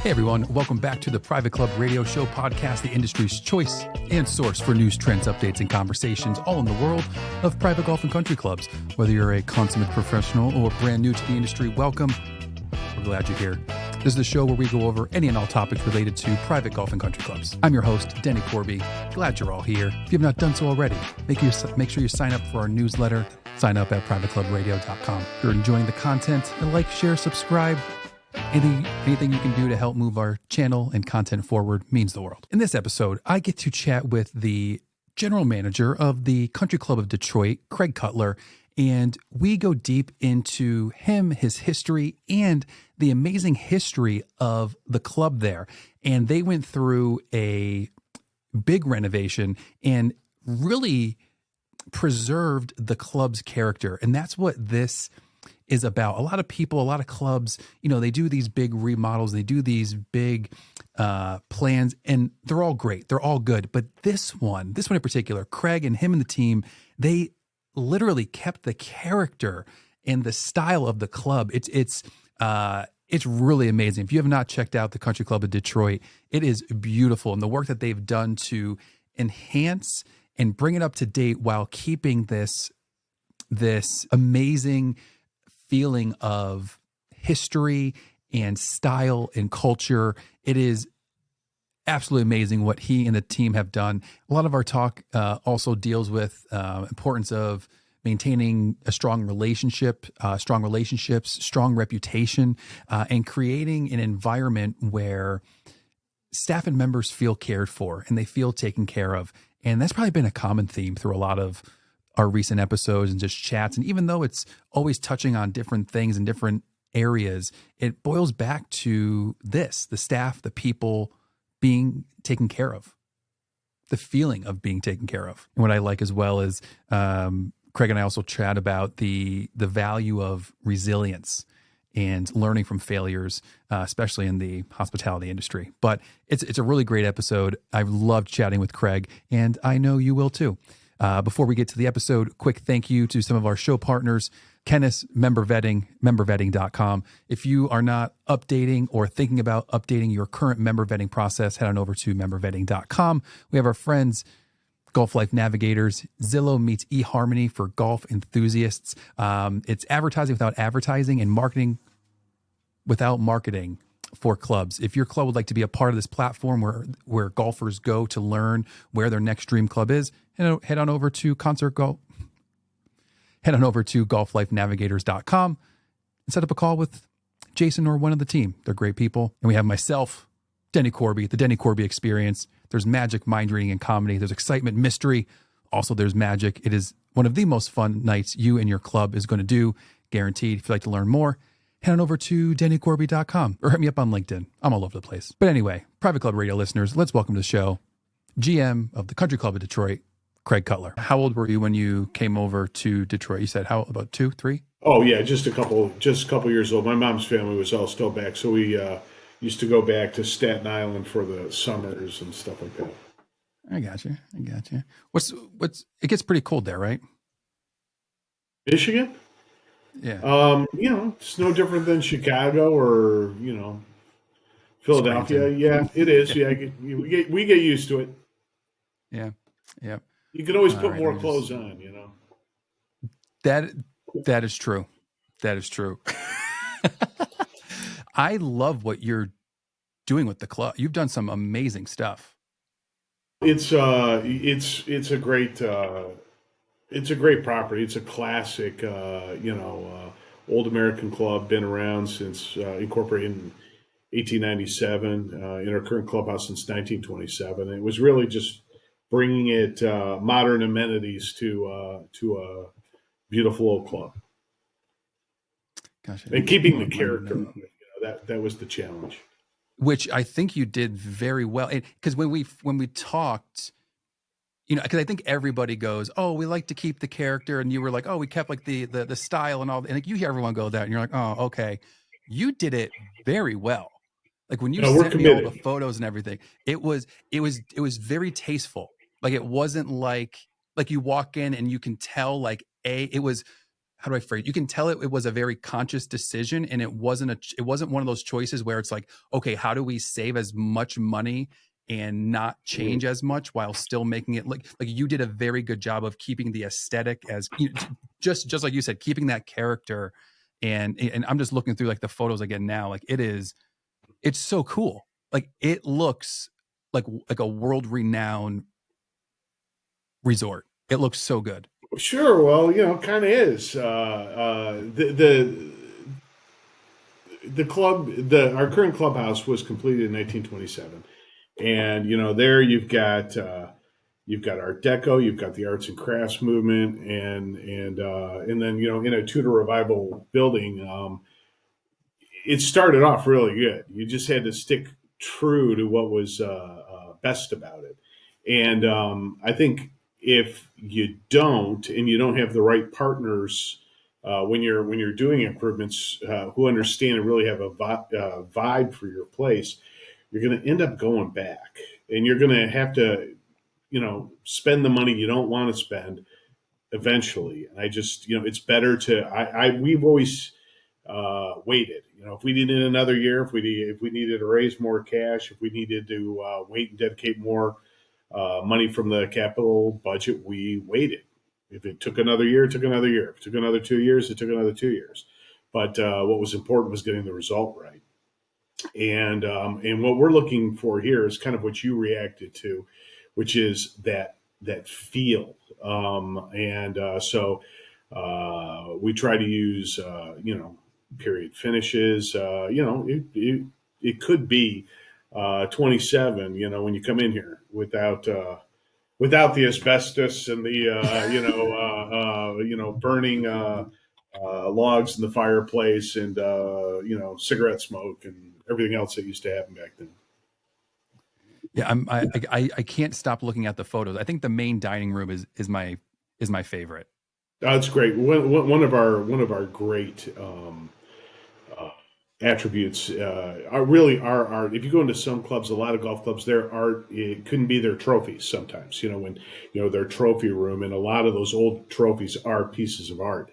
Hey everyone, welcome back to the Private Club Radio Show podcast, the industry's choice and source for news, trends, updates, and conversations all in the world of private golf and country clubs. Whether you're a consummate professional or brand new to the industry, welcome. We're glad you're here. This is the show where we go over any and all topics related to private golf and country clubs. I'm your host, Denny Corby. Glad you're all here. If you have not done so already, make sure you sign up for our newsletter. Sign up at privateclubradio.com. If you're enjoying the content, like, share, subscribe. Anything you can do to help move our channel and content forward means the world. In this episode, I get to chat with the general manager of the Country Club of Detroit, Craig Cutler, and we go deep into him, his history, and the amazing history of the club there. And they went through a big renovation and really preserved the club's character. And that's what this is about. A lot of people, a lot of clubs, they do these big remodels, they do these big plans, and they're all great. They're all good. But this one in particular, Craig and him and the team, they literally kept the character and the style of the club. It's really amazing. If you have not checked out the Country Club of Detroit, it is beautiful. And the work that they've done to enhance and bring it up to date while keeping this amazing feeling of history and style and culture. It is absolutely amazing what he and the team have done. A lot of our talk also deals with importance of maintaining a strong relationships, strong reputation, and creating an environment where staff and members feel cared for and they feel taken care of. And that's probably been a common theme through a lot of our recent episodes and just chats. And even though it's always touching on different things in different areas, it boils back to the staff, the people being taken care of, the feeling of being taken care of. And what I like as well is Craig and I also chat about the value of resilience and learning from failures, especially in the hospitality industry. But it's a really great episode. I've loved chatting with Craig, and I know you will too. Before we get to the episode, quick thank you to some of our show partners, Kennis Member Vetting, membervetting.com. If you are not updating or thinking about updating your current member vetting process, head on over to membervetting.com. We have our friends, Golf Life Navigators. Zillow meets eHarmony for golf enthusiasts. It's advertising without advertising and marketing without marketing for clubs. If your club would like to be a part of this platform where golfers go to learn where their next dream club is, head on over to golflifenavigators.com and set up a call with Jason or one of the team. They're great people. And we have myself, Denny Corby, the Denny Corby Experience. There's magic, mind reading, and comedy. There's excitement, mystery. Also, there's magic. It is one of the most fun nights you and your club is going to do, guaranteed. If you'd like to learn more, head on over to dennycorby.com or hit me up on LinkedIn. I'm all over the place. But anyway, Private Club Radio listeners, let's welcome to the show GM of the Country Club of Detroit, Craig Cutler. How old were you when you came over to Detroit? You said about 2, 3? Oh yeah, just a couple years old. My mom's family was all still back, so we used to go back to Staten Island for the summers and stuff like that. I got you. What's it gets pretty cold there, right? Michigan? Yeah. It's no different than Chicago or Philadelphia. Yeah, it is. Yeah, we get used to it. Yeah. You can always put more clothes on, That is true. I love what you're doing with the club. You've done some amazing stuff. It's a great property. It's a classic, old American club, been around since incorporated in 1897, in our current clubhouse since 1927. It was really just bringing it modern amenities to a beautiful old club. Gotcha. And keeping the character of it, that was the challenge. Which I think you did very well. Because when we talked, because I think everybody goes, "Oh, we like to keep the character," and you were like, "Oh, we kept like the style and all." And like you hear everyone go that, and you're like, "Oh, okay." You did it very well. Like when you sent me all the photos and everything, it was very tasteful. Like it wasn't like you walk in and you can tell it was how do I phrase? You can tell it was a very conscious decision, and it wasn't one of those choices where it's like, okay, how do we save as much money and not Mm. change as much while still making it like you did a very good job of keeping the aesthetic as just like you said, keeping that character. And I'm just looking through like the photos again now. Like it's so cool. Like it looks like a world renowned resort. It looks so good. Sure. Well, kind of is. The club, the our current clubhouse was completed in 1927, and there you've got Art Deco, you've got the arts and crafts movement, and then in a Tudor revival building. It started off really good. You just had to stick true to what was best about it. And I think if you don't, and you don't have the right partners when you're doing improvements who understand and really have a vibe for your place, you're going to end up going back, and you're going to have to spend the money you don't want to spend eventually. And I just it's better to I we've always waited. If we needed another year, if we needed to raise more cash, if we needed to wait and dedicate more money from the capital budget, we waited. If it took another year, it took another year. If it took another 2 years, it took another 2 years. But what was important was getting the result right. And what we're looking for here is kind of what you reacted to, which is that feel. And so we try to use period finishes. It could be 27. When you come in here without the asbestos and the burning logs in the fireplace and cigarette smoke and everything else that used to happen back then. Yeah, I can't stop looking at the photos. I think the main dining room is my favorite. That's great. One of our great uh, attributes are really our art. If you go into some clubs, a lot of golf clubs, their art it couldn't be their trophies. Sometimes, when their trophy room, and a lot of those old trophies are pieces of art.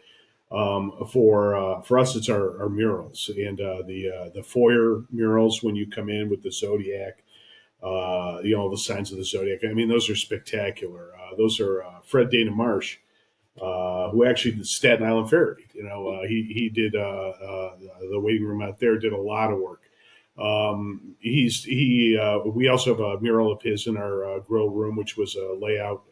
For us, it's our murals and the foyer murals when you come in with the zodiac. The signs of the zodiac. I mean, those are spectacular. Those are Fred Dana Marsh, who actually did Staten Island Ferry. He did the waiting room out there. Did a lot of work. We also have a mural of his in our grill room, which was a layout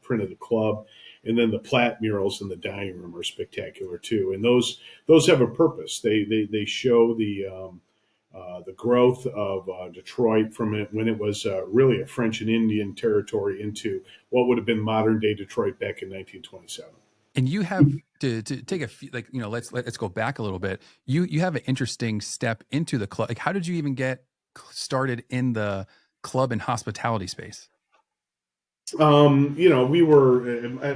print of the club, and then the Platt murals in the dining room are spectacular too. And those have a purpose. They show the growth of Detroit from it when it was really a French and Indian territory into what would have been modern day Detroit back in 1927. And you have to take a few, like let's go back a little bit. You have an interesting step into the club. Like, how did you even get started in the club and hospitality space? We were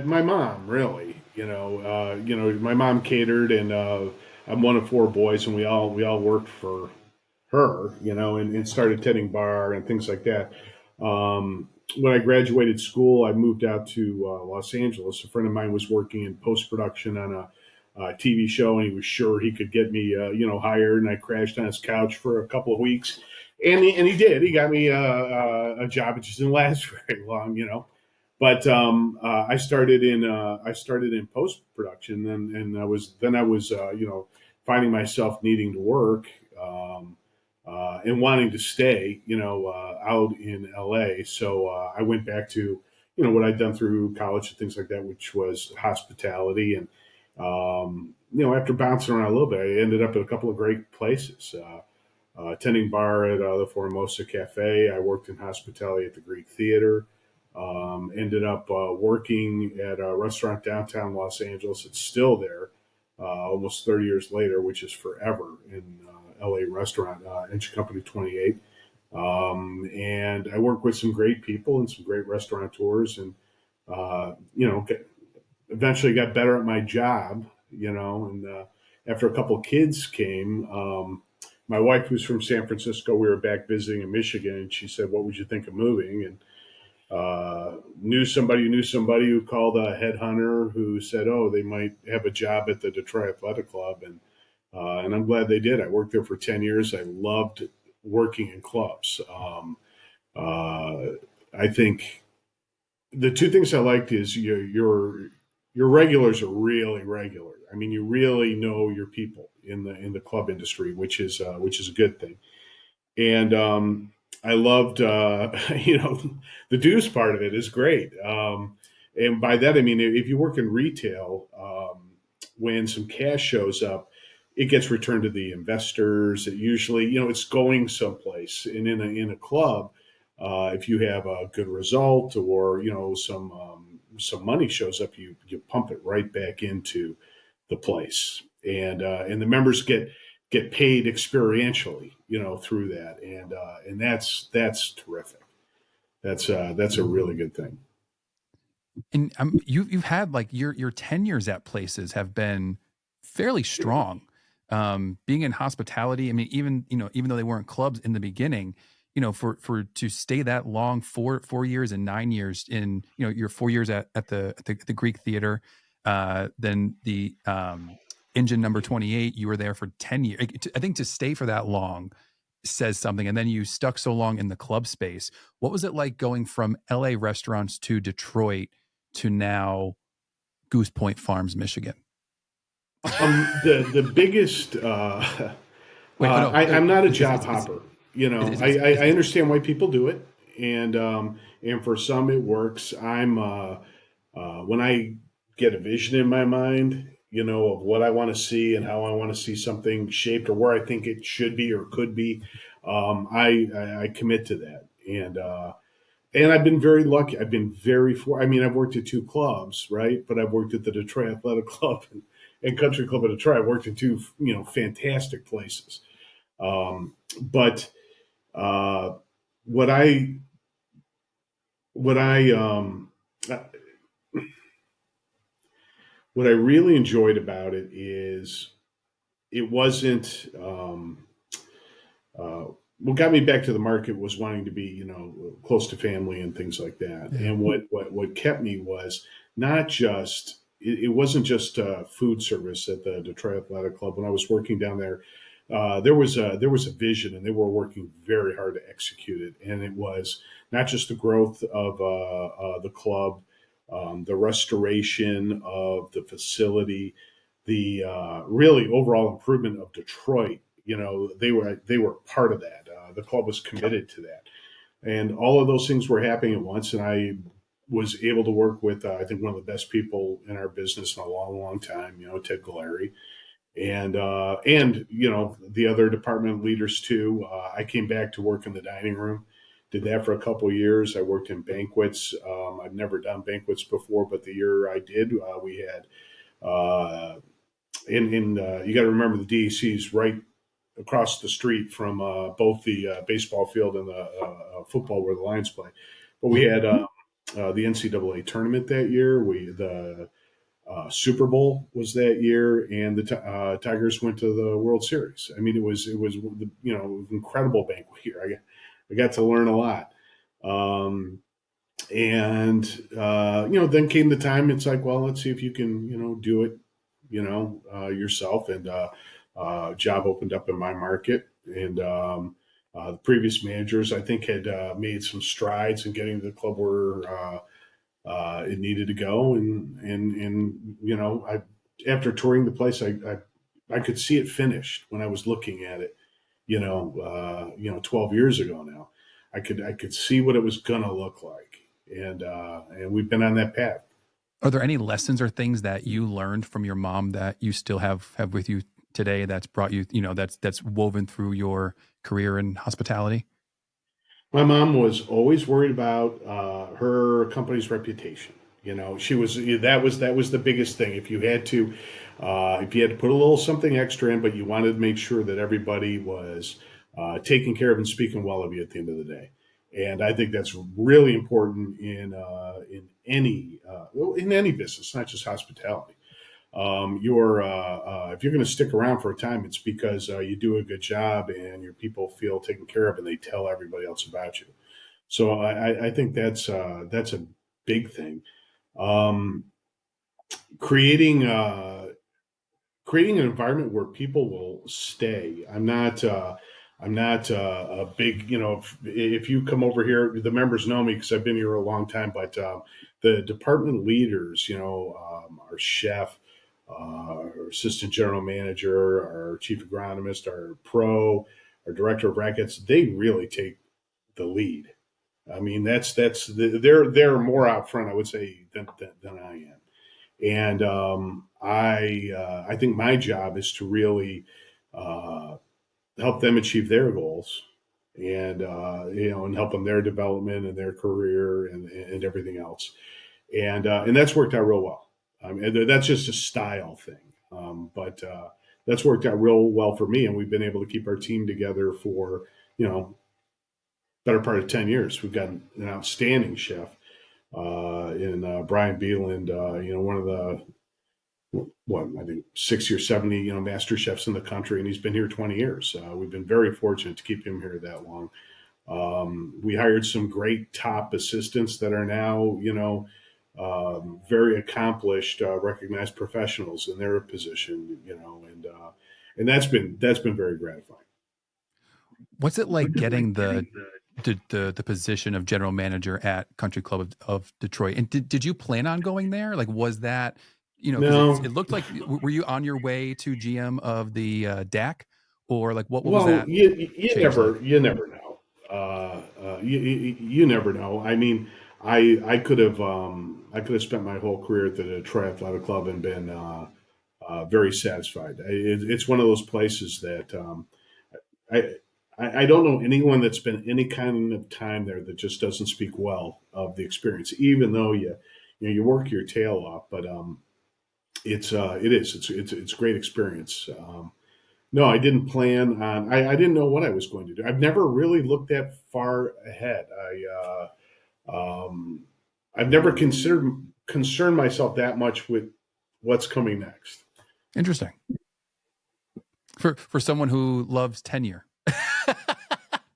my mom really. My mom catered, and I'm one of four boys, and we all worked for her, and started tending bar and things like that. When I graduated school, I moved out to Los Angeles. A friend of mine was working in post production on a TV show, and he was sure he could get me, hired. And I crashed on his couch for a couple of weeks, and he did. He got me a job. It just didn't last very long. But I started in post production, and I was finding myself needing to work. And wanting to stay, out in LA. So I went back to, what I'd done through college and things like that, which was hospitality. And, after bouncing around a little bit, I ended up at a couple of great places. Attending bar at the Formosa Cafe. I worked in hospitality at the Greek Theater. Ended up working at a restaurant downtown Los Angeles. It's still there, almost 30 years later, which is forever in LA restaurant, Engine Company 28. And I work with some great people and some great restaurateurs, and eventually got better at my job. And after a couple of kids came, my wife was from San Francisco. We were back visiting in Michigan, and she said, "What would you think of moving?" And knew somebody who called a headhunter who said, "Oh, they might have a job at the Detroit Athletic Club," and I'm glad they did. I worked there for 10 years. I loved working in clubs. Uh, I think the two things I liked is your regulars are really regular. I mean, you really know your people in the club industry, which is a good thing. And I loved, the dues part of it is great. And by that I mean if you work in retail, when some cash shows up, it gets returned to the investors. It usually, it's going someplace. And in a club, if you have a good result or some money shows up, you pump it right back into the place, and the members get paid experientially, through that, and that's terrific. That's a really good thing. And you've had like your tenures at places have been fairly strong. Being in hospitality, I mean, even though they weren't clubs in the beginning, for to stay that long, 4 years and 9 years in, your 4 years at the Greek Theater, then the Engine Number 28, you were there for 10 years. I think to stay for that long says something. And then you stuck so long in the club space. What was it like going from LA restaurants to Detroit to now Goose Point Farms, Michigan? The biggest Wait, oh no, I'm not a job it's hopper. I it's understand why people do it, and for some it works. When I get a vision in my mind, of what I want to see and how I want to see something shaped or where I think it should be or could be, I commit to that. And I've been very lucky. I've been very for. I mean, I've worked at two clubs, right? But I've worked at the Detroit Athletic Club and Country Club of Detroit. I've worked in two, fantastic places. But uh, what I what I what I really enjoyed about it is it wasn't. Uh, what got me back to the market was wanting to be, close to family and things like that. yeah. And what kept me was not just it wasn't just food service at the Detroit Athletic Club. When I was working down there, there was a vision, and they were working very hard to execute it. And it was not just the growth of the club, the restoration of the facility, the really overall improvement of Detroit. They were part of that. The club was committed to that, and all of those things were happening at once. And I was able to work with I think one of the best people in our business in a long, long time. Ted Galleri, and the other department leaders too. I came back to work in the dining room. Did that for a couple of years. I worked in banquets. I've never done banquets before, but the year I did, we had uh, in you got to remember the DEC's right across the street from both the baseball field and the football where the Lions play. But we had the NCAA tournament that year. The Super Bowl was that year, and the Tigers went to the World Series. I mean, it was incredible banquet year. I got to learn a lot. Um, and then came the time. It's like, well, let's see if you can do it yourself. And job opened up in my market, and the previous managers I think had made some strides in getting the club where it needed to go. And I after touring the place, I could see it finished when I was looking at it. 12 years ago now. I could see what it was gonna look like, and we've been on that path. Are there any lessons or things that you learned from your mom that you still have with you today that's brought you, that's woven through your career in hospitality? My mom was always worried about her company's reputation. She was that was the biggest thing. If you had to put a little something extra in, but you wanted to make sure that everybody was taken care of and speaking well of you at the end of the day. And I think that's really important in any business, not just hospitality. If you're going to stick around for a time, it's because you do a good job and your people feel taken care of, and they tell everybody else about you. So I think that's a big thing. Um, creating creating an environment where people will stay. I'm not a big, if you come over here, the members know me because I've been here a long time. But the department leaders, our chef, our assistant general manager, our chief agronomist, our pro, our director of rackets, they really take the lead. I mean, they're more out front, I would say, than I am. And I think my job is to really uh, help them achieve their goals, and and help them their development and their career and everything else. And that's worked out real well. And that's just a style thing, but that's worked out real well for me. And we've been able to keep our team together for you know better part of 10 years. We've got an outstanding chef in Brian Beeland. One of the what I think 60 or 70 master chefs in the country, and he's been here 20 years. We've been very fortunate to keep him here that long. We hired some great top assistants that are now very accomplished, recognized professionals in their position. And that's been very gratifying. What's it like getting the position of general manager at Country Club of Detroit? And did you plan on going there? Like, was that, because No, it looked like, were you on your way to GM of the DAC, or like what was well, that change like? you never know. You never know. I mean, I could have spent my whole career at the Detroit Athletic Club and been very satisfied. It's one of those places that I I don't know anyone that's spent any kind of time there that just doesn't speak well of the experience, even though you work your tail off. But it's a great experience. No, I didn't plan on. I didn't know what I was going to do. I've never really looked that far ahead. I've never considered concerned myself that much with what's coming next. Interesting. For someone who loves tenure.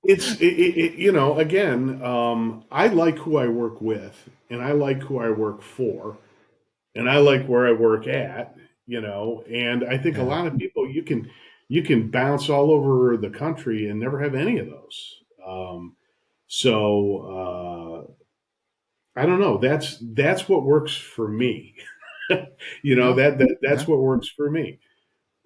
Again, I like who I work with, and I like who I work for, and I like where I work at. And I think a Yeah. lot of people you can bounce all over the country and never have any of those. So I don't know. That's what works for me. No. That's Yeah. what works for me.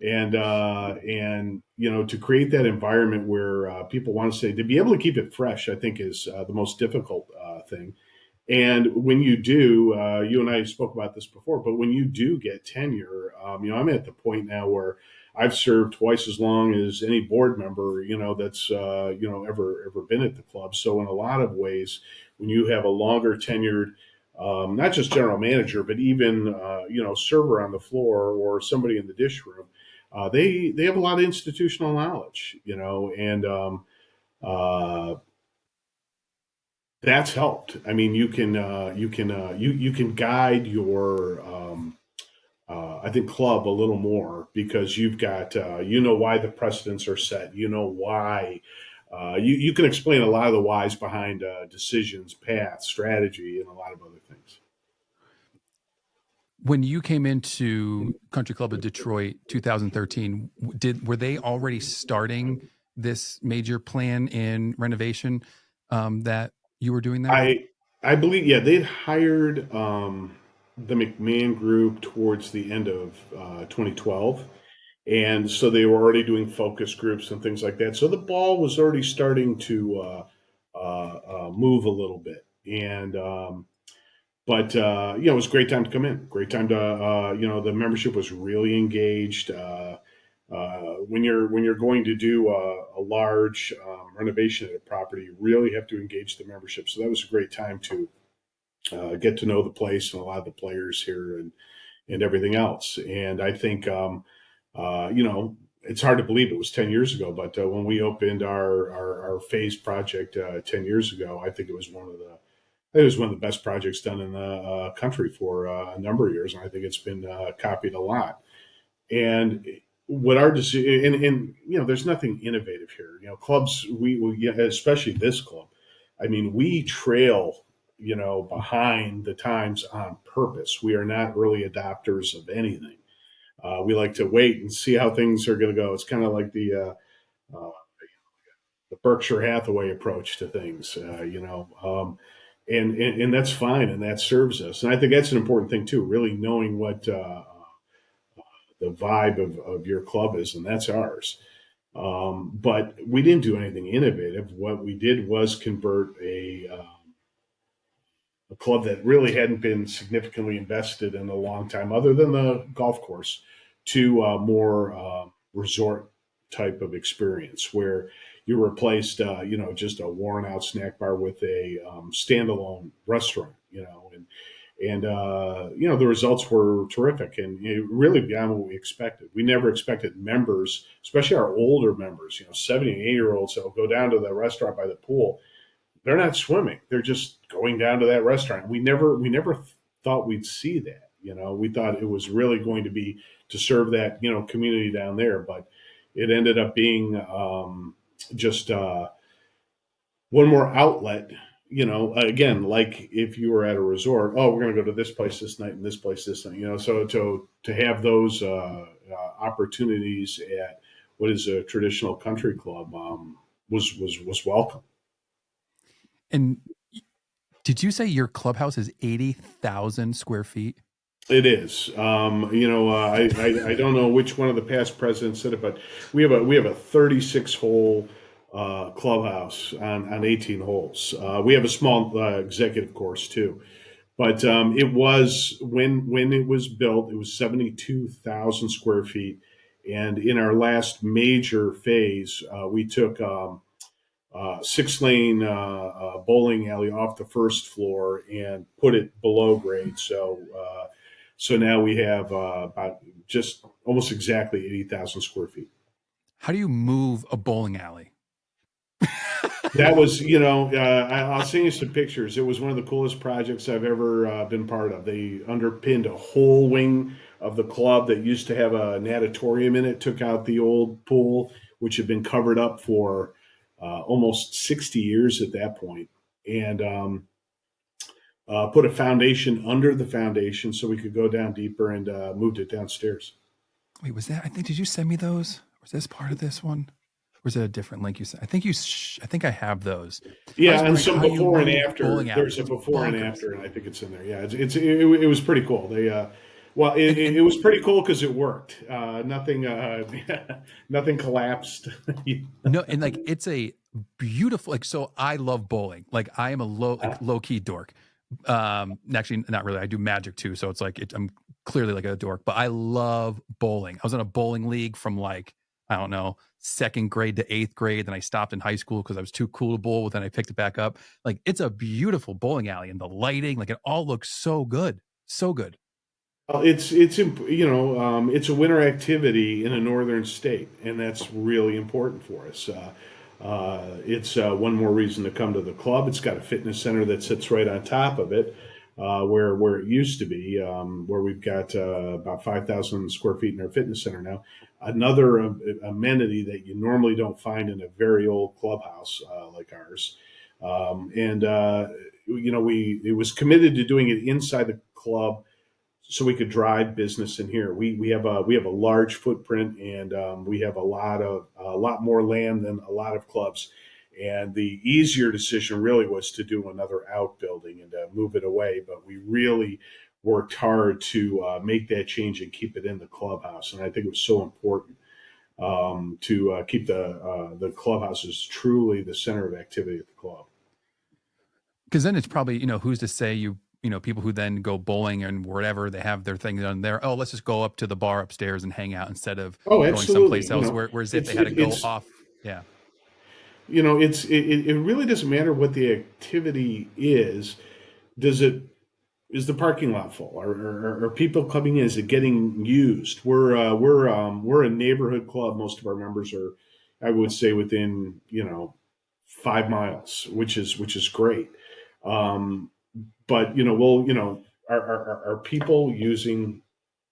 And to create that environment where people want to say to be able to keep it fresh, I think is the most difficult thing. And when you do, you and I spoke about this before, but when you do get tenure, I'm at the point now where I've served twice as long as any board member, that's ever been at the club. So in a lot of ways, when you have a longer tenured, not just general manager, but even server on the floor or somebody in the dish room, they have a lot of institutional knowledge, and uh, that's helped. I mean, you can guide your I think club a little more because you've got why the precedents are set. You know why. You can explain a lot of the whys behind decisions, paths, strategy, and a lot of other things. When you came into Country Club of Detroit 2013, were they already starting this major plan in renovation that you were doing there? I I believe they'd hired the McMahon Group towards the end of 2012. And so they were already doing focus groups and things like that. So the ball was already starting to move a little bit. And but it was a great time to come in. Great time to the membership was really engaged. When you're going to do a large renovation at a property, you really have to engage the membership. So that was a great time to get to know the place and a lot of the players here and everything else. And I think, it's hard to believe it was 10 years ago, but when we opened our phase project 10 years ago, I think it was one of the best projects done in the country for a number of years. And I think it's been copied a lot. And what our decision, and there's nothing innovative here. Clubs, we especially this club, I mean, we trail, behind the times on purpose. We are not early adopters of anything. We like to wait and see how things are going to go. It's kind of like uh, the Berkshire Hathaway approach to things, and that's fine, and that serves us. And I think that's an important thing too, really knowing what the vibe of your club is, and that's ours. But we didn't do anything innovative. What we did was convert a club that really hadn't been significantly invested in a long time, other than the golf course, to a more resort type of experience where you replaced, just a worn out snack bar with a standalone restaurant, and the results were terrific and really beyond what we expected. We never expected members, especially our older members, 70 and 80 year olds that will go down to the restaurant by the pool. They're not swimming. They're just going down to that restaurant. We never thought we'd see that. We thought it was really going to be to serve that community down there, but it ended up being just one more outlet. Again, like if you were at a resort, oh, we're going to go to this place this night and this place this night. So to have those opportunities at what is a traditional country club was welcome. And did you say your clubhouse is 80,000 square feet? It is. I don't know which one of the past presidents said it, but we have a 36 hole clubhouse on 18 holes. We have a small executive course too, but it was when it was built, it was 72,000 square feet, and in our last major phase, we took. 6 lane bowling alley off the first floor and put it below grade. So now we have about just almost exactly 80,000 square feet. How do you move a bowling alley? That was, I'll send you some pictures. It was one of the coolest projects I've ever been part of. They underpinned a whole wing of the club that used to have a natatorium in it, took out the old pool, which had been covered up for almost 60 years at that point, and put a foundation under the foundation so we could go down deeper and moved it downstairs. Wait, was that? I think, did you send me those? Was this part of this one? Or is it a different link you sent? I think I think I have those. I was Yeah, and wondering some how you before and move after. bowling alleys. There's a That's before and bonkers. after, and I think it's in there. Yeah, it was pretty cool. Well, it And was pretty cool because it worked. Nothing, nothing collapsed. no, and like it's a beautiful, like, so I love bowling. Like I am a low key dork. Actually not really. I do magic too, so it's like I'm clearly like a dork, but I love bowling. I was in a bowling league from like, I don't know, second grade to eighth grade. Then I stopped in high school because I was too cool to bowl. Then I picked it back up. Like it's a beautiful bowling alley, and the lighting, like it all looks so good, so good. It's a winter activity in a northern state, and that's really important for us. It's one more reason to come to the club. It's got a fitness center that sits right on top of it, where it used to be, where we've got about 5,000 square feet in our fitness center now. Another amenity that you normally don't find in a very old clubhouse like ours, and we it was committed to doing it inside the club so we could drive business in here. We have a large footprint, and we have a lot more land than a lot of clubs. And the easier decision really was to do another outbuilding and move it away. But we really worked hard to make that change and keep it in the clubhouse. And I think it was so important to keep the clubhouse as truly the center of activity at the club. Because then it's probably, who's to say people who then go bowling and whatever, they have their thing done there. Oh, let's just go up to the bar upstairs and hang out instead of Oh, going absolutely. someplace else. Whereas if It's they had to it, go it's off, yeah. it really doesn't matter what the activity is. Does it is the parking lot full? Are people coming in? Is it getting used? We're a neighborhood club. Most of our members are, I would say, within 5 miles, which is great. Um, but are people using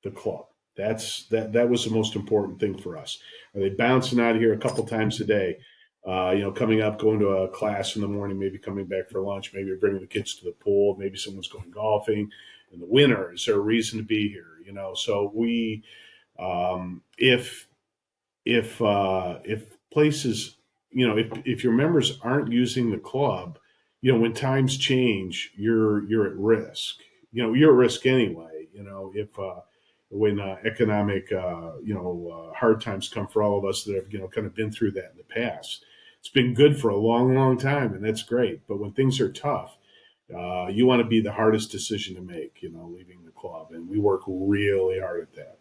the club? That was the most important thing for us. Are they bouncing out of here a couple times a day? Coming up, going to a class in the morning, maybe coming back for lunch, maybe bringing the kids to the pool, maybe someone's going golfing in the winter. Is there a reason to be here? So we, if if places, if your members aren't using the club, when times change, you're at risk. You're at risk anyway. If when economic hard times come for all of us that have kind of been through that in the past, it's been good for a long, long time, and that's great. But when things are tough, you want to be the hardest decision to make. Leaving the club, and we work really hard at that.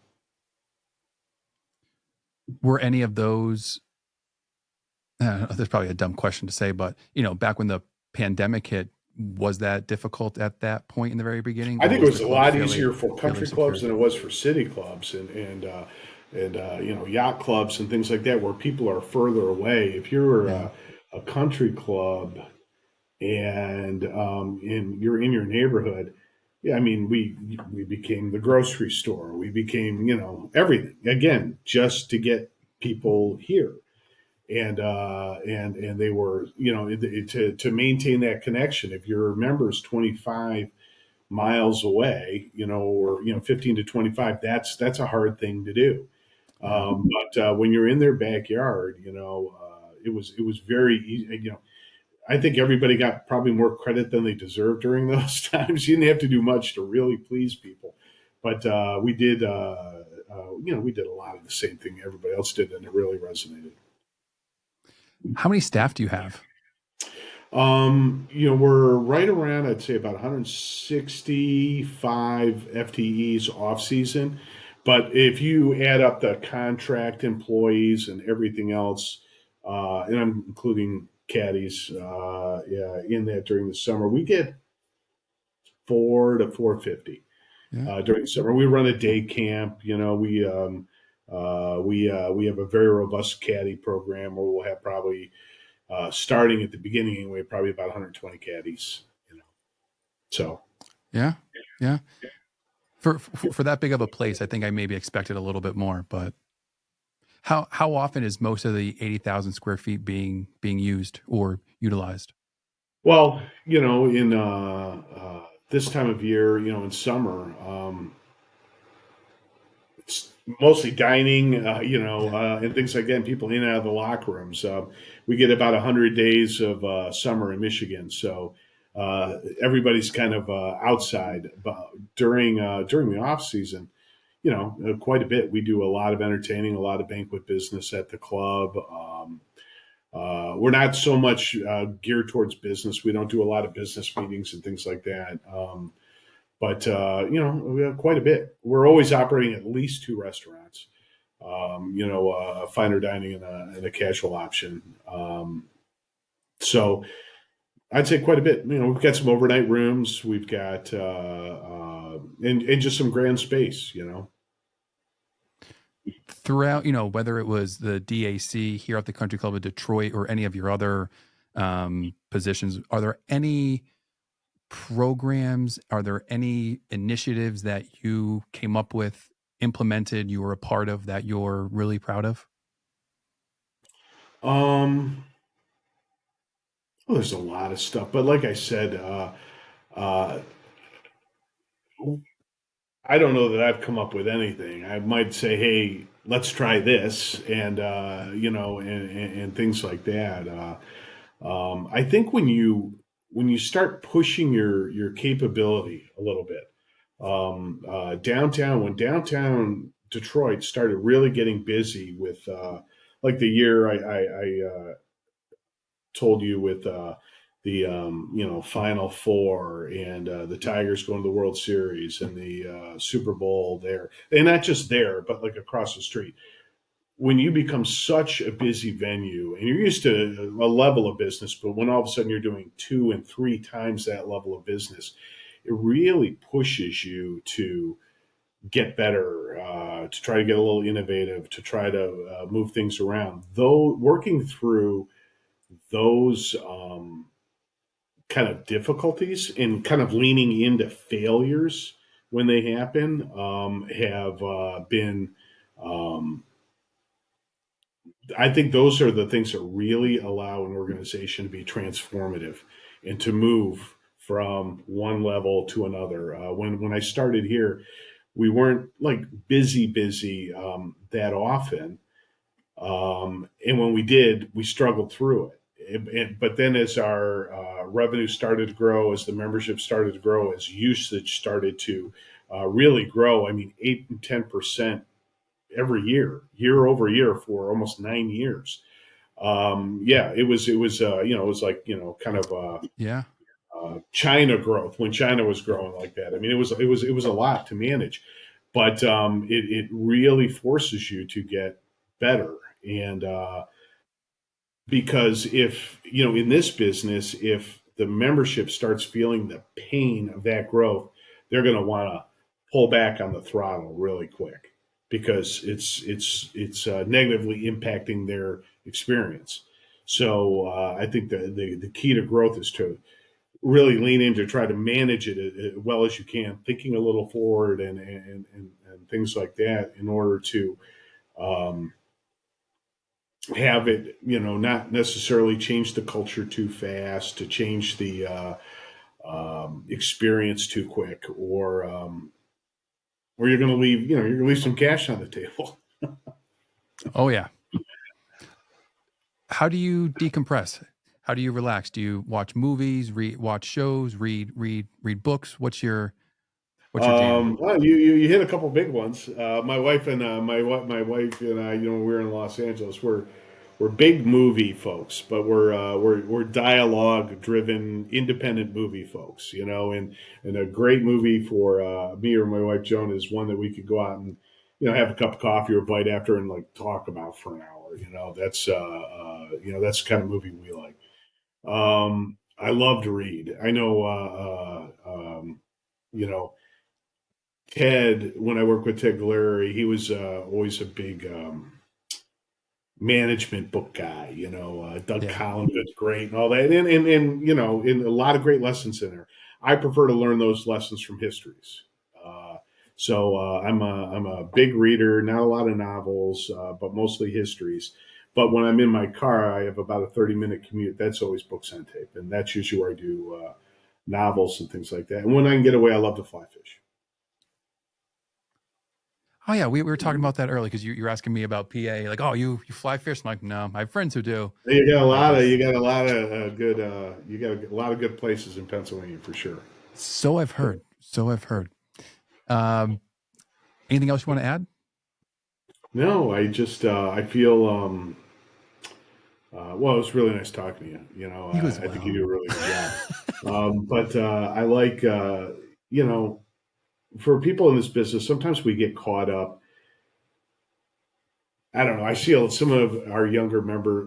Were any of those, that's probably a dumb question to say, but back when the pandemic hit, was that difficult at that point in the very beginning, I or think it was the was a club lot easier for fairly country clubs secure? than it was for city clubs and yacht clubs and things like that, where people are further away. If you're Yeah. a country club and you're in your neighborhood, yeah, I mean we became the grocery store. We became everything again just to get people here. And they were to maintain that connection. If your member's 25 miles away, or 15 to 25, that's a hard thing to do. Yeah. But when you're in their backyard, it was very easy. I think everybody got probably more credit than they deserved during those times. You didn't have to do much to really please people, but we did a lot of the same thing everybody else did, and it really resonated. How many staff do you have? We're right around, I'd say about 165 FTEs off season. But if you add up the contract employees and everything else, and I'm including caddies, yeah, in that during the summer, we get 4 to 450 Yeah. during the summer. We run a day camp. We have a very robust caddy program where we'll have probably starting at the beginning anyway, probably about 120 caddies. So Yeah. Yeah. For that big of a place, I think I maybe expected a little bit more, but how often is most of the 80,000 square feet being used or utilized? well, in this time of year, in summer, it's mostly dining, Yeah. and things like that. And people in and out of the locker rooms. We get about 100 days of summer in Michigan, so everybody's kind of outside. But during the off season, quite a bit. We do a lot of entertaining, a lot of banquet business at the club. We're not so much geared towards business. We don't do a lot of business meetings and things like that. But we have quite a bit. We're always operating at least two restaurants. Finer dining and a casual option. So I'd say quite a bit. We've got some overnight rooms. We've got and just some grand space. Throughout, whether it was the DAC here at the Country Club of Detroit or any of your other positions, are there any programs? Are there any initiatives that you came up with, implemented, you were a part of that you're really proud of? Um, well, there's a lot of stuff, but like I said, uh, I don't know that I've come up with anything. I might say, "Hey, let's try this," and and things like that. I think when you start pushing your capability a little bit, downtown when downtown Detroit started really getting busy with like the year I told you with the Final Four and the Tigers going to the World Series and the Super Bowl there, and not just there, but like across the street. When you become such a busy venue and you're used to a level of business, but when all of a sudden you're doing 2 and 3 times that level of business, it really pushes you to get better, to try to get a little innovative, to try to move things around. Though working through those kind of difficulties and kind of leaning into failures when they happen have been um, I think those are the things that really allow an organization to be transformative and to move from one level to another. When I started here, we weren't like busy that often, and when we did, we struggled through it. But then, as our revenue started to grow, as the membership started to grow, as usage started to really grow, I mean, 8 and 10% every year, year over year for almost 9 years. Yeah, it was like kind of Yeah. China growth when China was growing like that. I mean, it was a lot to manage, but it really forces you to get better. And because if in this business, if the membership starts feeling the pain of that growth, they're going to want to pull back on the throttle really quick because it's negatively impacting their experience. So I think the key to growth is to really lean in to try to manage it as well as you can, thinking a little forward and things like that in order to um, have it, not necessarily change the culture too fast, to change the experience too quick, or you're going to leave, you're going to leave some cash on the table. Oh yeah. How do you decompress? How do you relax? Do you watch movies, watch shows, read books? What's your jam? Well, you hit a couple big ones. My wife and my wife and I, we're in Los Angeles. We're big movie folks, but we're dialogue driven, independent movie folks. And a great movie for me or my wife Joan is one that we could go out and have a cup of coffee or a bite after and like talk about for an hour. That's the kind of movie we like. I love to read. I know. You know Ted, when I worked with Ted Galleri, he was always a big management book guy. Doug Yeah. Collins, great, and all that, and in a lot of great lessons in there. I prefer to learn those lessons from histories. So I'm a big reader, not a lot of novels, but mostly histories. But when I'm in my car, I have about a 30-minute commute. That's always books on tape, and that's usually where I do novels and things like that. And when I can get away, I love to fly fish. Oh yeah, we were talking about that earlier because you're asking me about PA. Like, oh, you fly fish? I'm like, no, I have friends who do. I You just got a lot of good you got a lot of good places in Pennsylvania for sure. so I've heard. So I've heard. Um, Anything else you want to add? No, I just I feel well. It was really nice talking to you. You as I think you well. do a really good job. But I like you know for people in this business, sometimes we get caught up. I don't know. I see some of our younger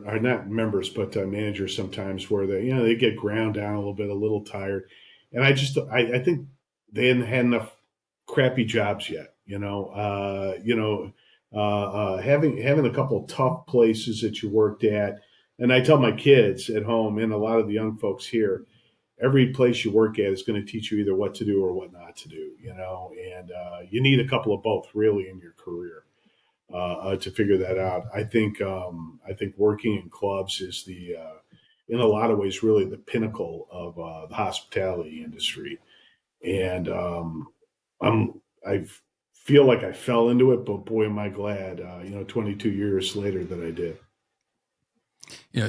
are not members, but managers sometimes where they get ground down a little bit, a little tired, and I think they hadn't had enough crappy jobs yet. Having a couple of tough places that you worked at, and I tell my kids at home and a lot of the young folks here, every place you work at is going to teach you either what to do or what not to do. And you need a couple of both really in your career to figure that out. I think working in clubs is in a lot of ways really the pinnacle of the hospitality industry, and I feel like I fell into it, but boy, am I glad 22 years later that I did.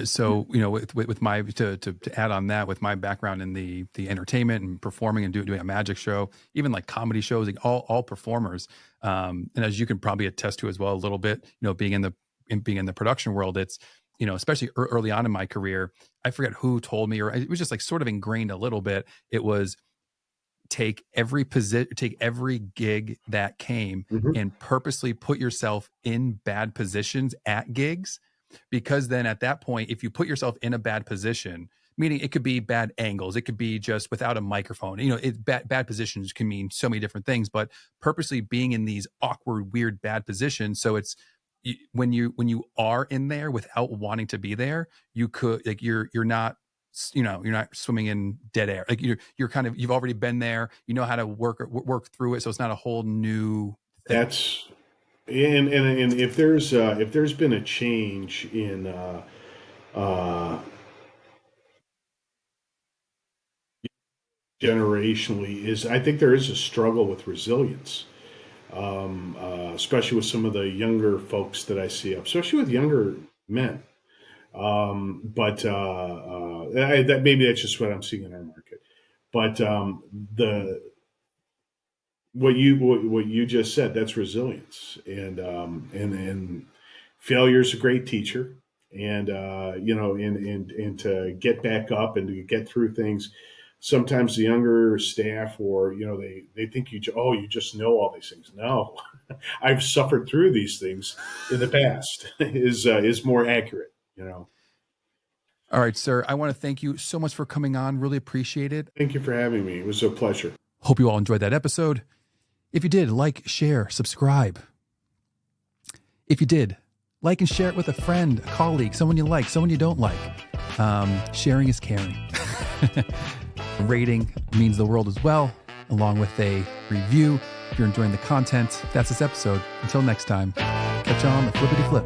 So with my to add on that, with my background in the entertainment and performing and doing a magic show, even like comedy shows, like all performers, and as you can probably attest to as well a little bit, being in the production world, it's especially early on in my career, I forget who told me, or it was just like sort of ingrained a little bit. It was take every gig that came Hmm. and purposely put yourself in bad positions at gigs, because then at that point, if you put yourself in a bad position, meaning it could be bad angles, it could be just without a microphone, bad positions can mean so many different things, but purposely being in these awkward, weird, bad positions, so it's when you are in there without wanting to be there, you could, like, you're not, you're not swimming in dead air, like you're kind of, you've already been there, you know how to work through it, so it's not a whole new thing. That's And if there's been a change in uh, generationally, is I think there is a struggle with resilience, especially with some of the younger folks that I see, especially with younger men. But that maybe that's just what I'm seeing in our market. But the what you just said, that's resilience, and failure is a great teacher, and and to get back up and to get through things. Sometimes the younger staff, or they think you just know all these things. No, I've suffered through these things in the past. Is more accurate. All right, sir. I want to thank you so much for coming on. Really appreciate it. Thank you for having me. It was a pleasure. Hope you all enjoyed that episode. If you did, like, share, subscribe. If you did, like and share it with a friend, a colleague, someone you like, someone you don't like. Sharing is caring. Rating means the world as well, along with a review. If you're enjoying the content, that's this episode. Until next time, catch you on the flippity flip.